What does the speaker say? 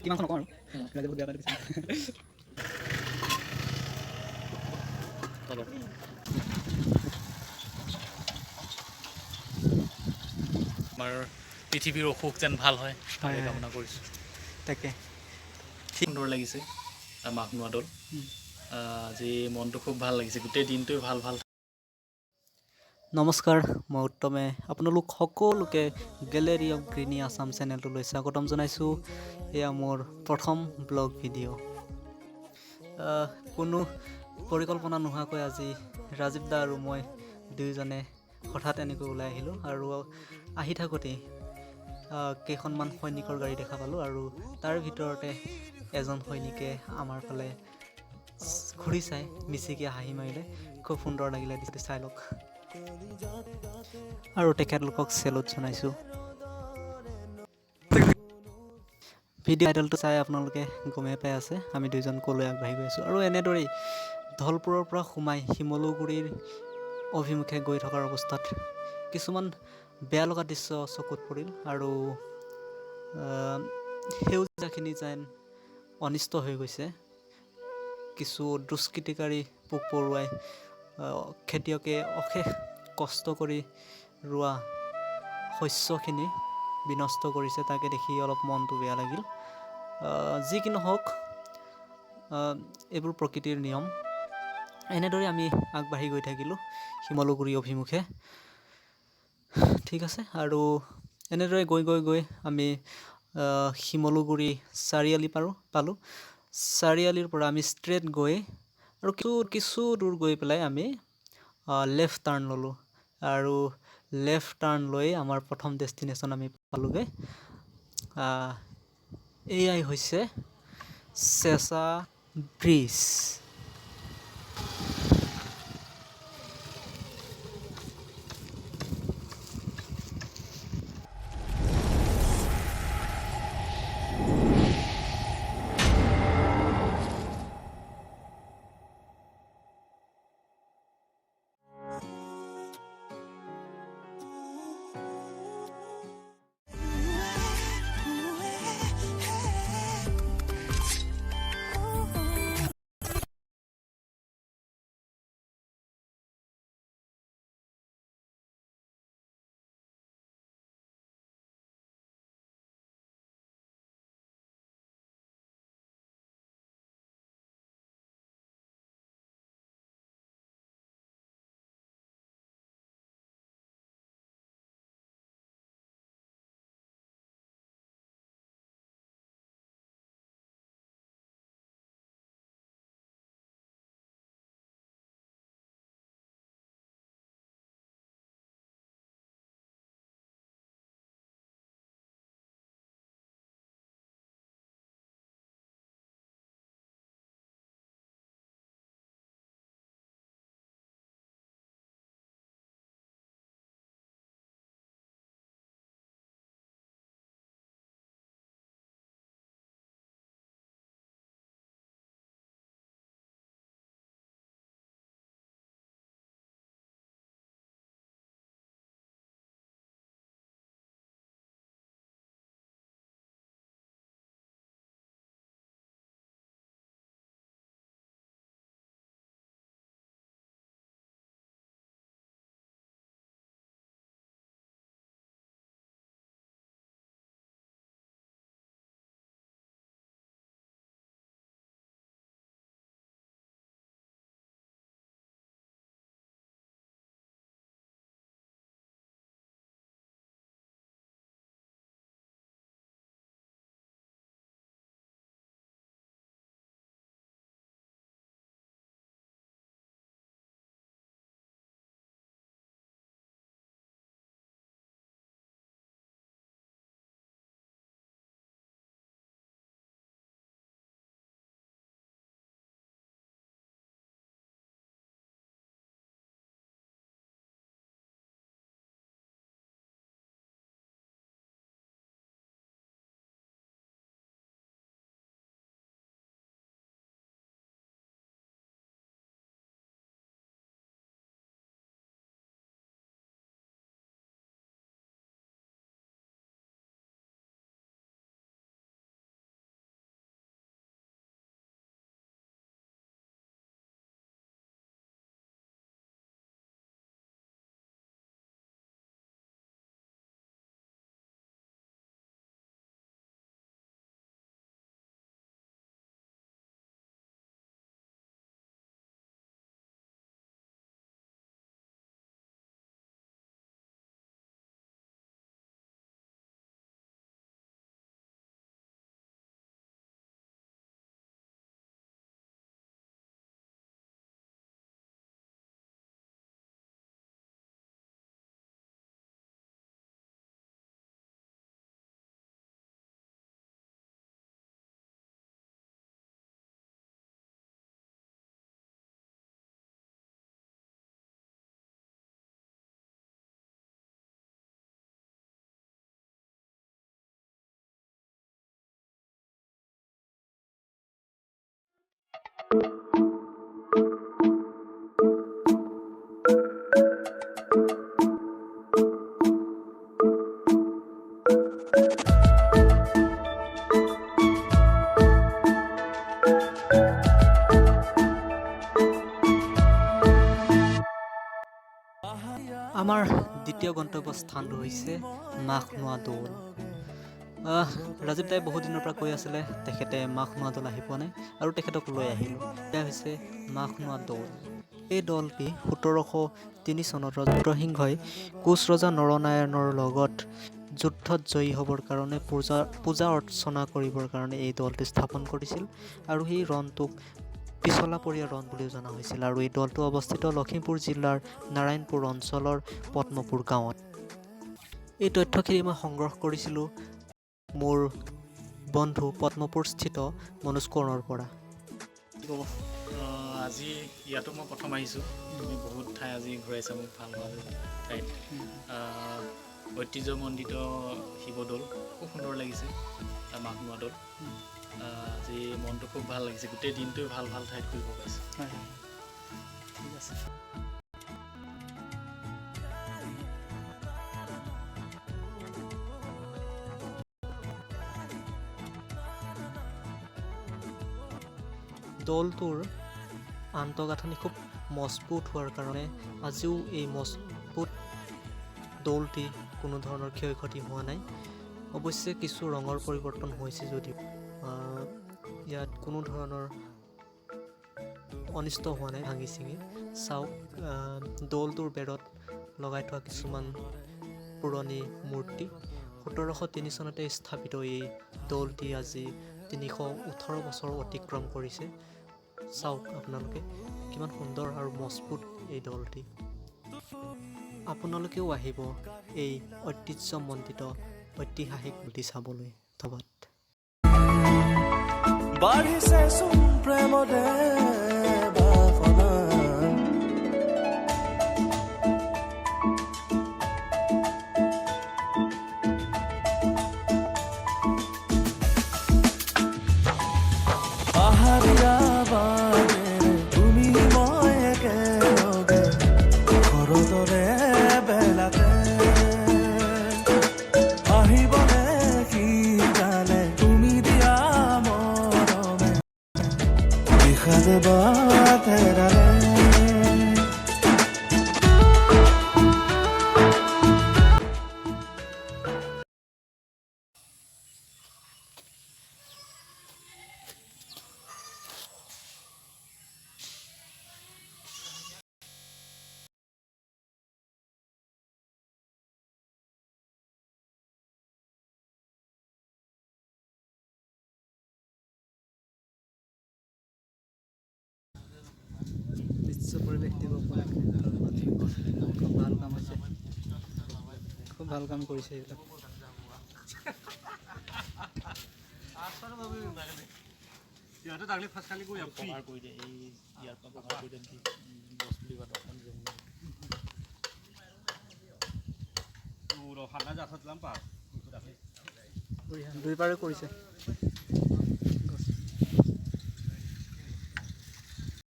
কিমান নকওঁ আৰু ৰাজে বহুত বেয়া পাই দিছে আমাৰ পৃথিৱীৰ অসুখ যেন ভাল হয় তাকে কামনা কৰিছোঁ তাকে সুন্দৰ লাগিছে মাঘনোৱা দৌল আজি মনটো খুব ভাল লাগিছে গোটেই দিনটোৱে ভাল ভাল নমস্কাৰ মই উত্তমে আপোনালোক সকলোকে গেলেৰী অফ গ্ৰীণী আছাম চেনেলটোলৈ স্বাগতম জনাইছোঁ এয়া মোৰ প্ৰথম ব্লগ ভিডিঅ' কোনো পৰিকল্পনা নোহোৱাকৈ আজি ৰাজীৱ দা আৰু মই দুয়োজনে হঠাৎ এনেকৈ ওলাই আহিলোঁ আৰু আহি থাকোঁতেই কেইখনমান সৈনিকৰ গাড়ী দেখা পালোঁ আৰু তাৰ ভিতৰতে এজন সৈনিকে আমাৰ ফালে ঘূৰি চাই মিচিকি হাঁহি মাৰিলে খুব সুন্দৰ লাগিলে দৃষ্টি চাই লওক আৰু তেখেতলোকক চেলুট জনাইছোঁ ভিডিঅ' টাইটেলটো চাই আপোনালোকে গমেই পাই আছে আমি দুইজন ক'লৈ আগবাঢ়ি গৈ আছোঁ আৰু এনেদৰেই ধলপুৰৰ পৰা সোমাই শিমলুগুৰিৰ অভিমুখে গৈ থকাৰ অৱস্থাত কিছুমান বেয়া লগা দৃশ্য চকুত পৰিল আৰু সেউজীয়াখিনি যেন অনিষ্ট হৈ গৈছে কিছু দুষ্কৃতিকাৰী পোক পৰুৱাই খেতিয়কে অশেষ কষ্ট কৰি ৰোৱা শস্যখিনি বিনষ্ট কৰিছে তাকে দেখি অলপ মনটো বেয়া লাগিল যি কি নহওক এইবোৰ প্ৰকৃতিৰ নিয়ম এনেদৰে আমি আগবাঢ়ি গৈ থাকিলোঁ শিমলুগুৰি অভিমুখে ঠিক আছে আৰু এনেদৰে গৈ আমি শিমলুগুৰি চাৰিআলি পালোঁ চাৰিআলিৰ পৰা আমি ষ্ট্ৰেইট গৈ আৰু কিছু দূৰ গৈ পেলাই আমি লেফ্ট টাৰ্ণ ল'লোঁ আৰু লেফ্ট টাৰ্ণ লৈ আমাৰ প্ৰথম ডেষ্টিনেশ্যন আমি পালোঁগৈ এয়াই হৈছে চেঁচা ব্ৰিজ আমাৰ দ্বিতীয় গন্তব্য স্থানটো হৈছে মাঘনোৱা দৌল। ৰাজীৱ দাই বহুত দিনৰ পৰা কৈ আছিলে তেখেতে মাঘনোৱা দৌল আহি পোৱা নাই আৰু তেখেতক লৈ আহিলোঁ। এয়া হৈছে মাঘনোৱা দৌল। এই দৌলটি 1703 চনত ৰুদ্ৰসিংহই কোচ ৰজা নৰনাৰায়ণৰ লগত যুদ্ধত জয়ী হ'বৰ কাৰণে পূজা অৰ্চনা কৰিবৰ কাৰণে এই দৌলটি স্থাপন কৰিছিল আৰু সেই ৰণটোক পিছলাপৰীয়া ৰণ বুলিও জনা হৈছিল। আৰু এই দৌলটো অৱস্থিত লখিমপুৰ জিলাৰ নাৰায়ণপুৰ অঞ্চলৰ পদ্মপুৰ গাঁৱত। এই তথ্যখিনি মই সংগ্ৰহ কৰিছিলোঁ মোৰ বন্ধু পদ্মপুৰস্থিত মনোজ কোঁৱৰৰ পৰা। আজি ইয়াতো মই প্ৰথম আহিছোঁ। তুমি বহুত ঠাই আজি ঘূৰাইছা মোক, ভাল ভাল ঠাইত। ঐতিহ্যমণ্ডিত শিৱদৌল খুব সুন্দৰ লাগিছে, মাঘনোৱা দৌল। আজি মনটো খুব ভাল লাগিছে, গোটেই দিনটোৱে ভাল ভাল ঠাইত ঘূৰিব পাইছোঁ। হয়, ঠিক আছে। দৌলটোৰ আন্তঃগাঁথনি খুব মজবুত হোৱাৰ কাৰণে আজিও এই মজবুত দৌলটি কোনো ধৰণৰ ক্ষয় ক্ষতি হোৱা নাই। অৱশ্যে কিছু ৰঙৰ পৰিৱৰ্তন হৈছে যদিও ইয়াত কোনো ধৰণৰ অনিষ্ট হোৱা নাই ভাঙি চিঙি। চাওক, দৌলটোৰ বেৰত লগাই থোৱা কিছুমান পুৰণি মূৰ্তি। 1703 চনতে স্থাপিত এই দৌলটি আজি 318 বছৰ অতিক্ৰম কৰিছে। চাওক আপোনালোকে কিমান সুন্দৰ আৰু মজবুত এই দৌলটি। আপোনালোকেও আহিব এই ঐতিহ্যমণ্ডিত ঐতিহাসিক দৌলটি চাবলৈ। ধন্যবাদ। বাঢ়িছে চোন প্ৰেমৰে বাসনা, পাহাৰীয়া বাটেৰে তুমি মই একেলগে ঘৰদৰে বেলাতে আহিবনে শীতালে তুমি দিয়া মৰমে বিষাদে বাটেৰালে। দৃশ্য পৰিৱেশ দিব পৰা খুব ভাল কাম হৈছে, খুব ভাল কাম কৰিছে এইবিলাক। কভাৰ কৰি দিয়ে, এই ইয়াৰ পৰা কভাৰ কৰি দিয়ে গছ পুলি বা দৰ্শন দুই পাৰে কৰিছে।